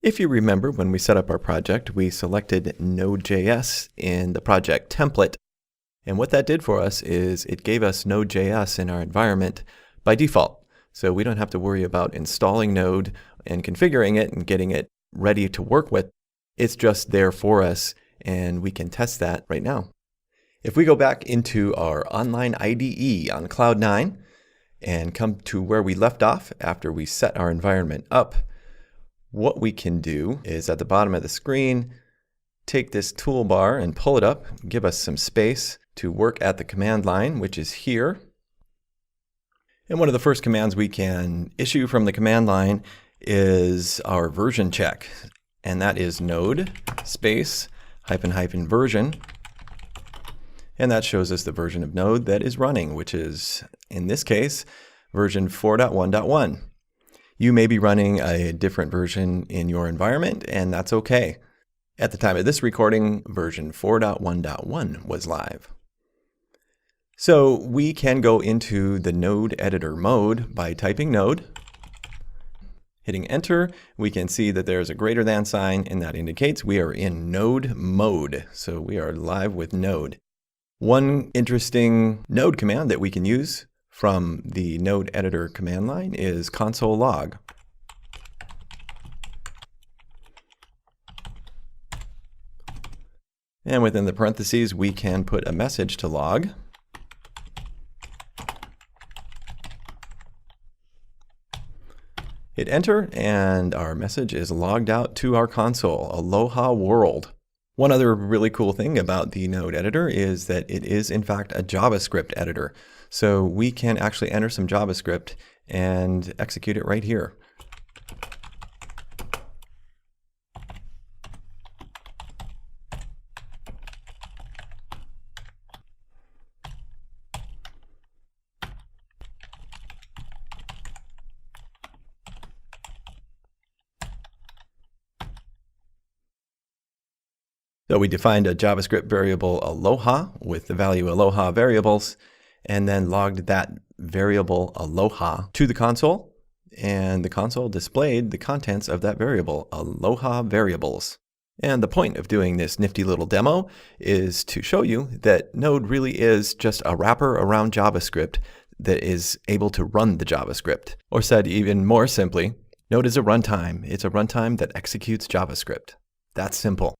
If you remember, when we set up our project, we selected Node.js in the project template. And what that did for us is it gave us Node.js in our environment by default. So we don't have to worry about installing Node and configuring it and getting it ready to work with. It's just there for us, and we can test that right now. If we go back into our online IDE on Cloud9 and come to where we left off after we set our environment up, what we can do is at the bottom of the screen, take this toolbar and pull it up, give us some space to work at the command line, which is here. And one of the first commands we can issue from the command line is our version check. And that is node space -- version. And that shows us the version of Node that is running, which is, in this case, version 4.1.1. You may be running a different version in your environment, and that's okay. At the time of this recording, version 4.1.1 was live. So we can go into the Node editor mode by typing node. Hitting enter, we can see that there's a greater than sign, and that indicates we are in Node mode. So we are live with Node. One interesting Node command that we can use from the Node editor command line is console log. And within the parentheses, we can put a message to log. Hit enter, and our message is logged out to our console. Aloha world. One other really cool thing about the Node editor is that it is in fact a JavaScript editor. So we can actually enter some JavaScript and execute it right here. So we defined a JavaScript variable aloha with the value aloha variables, and then logged that variable aloha to the console, and the console displayed the contents of that variable, aloha variables. And the point of doing this nifty little demo is to show you that Node really is just a wrapper around JavaScript that is able to run the JavaScript. Or said even more simply, Node is a runtime. It's a runtime that executes JavaScript. That's simple.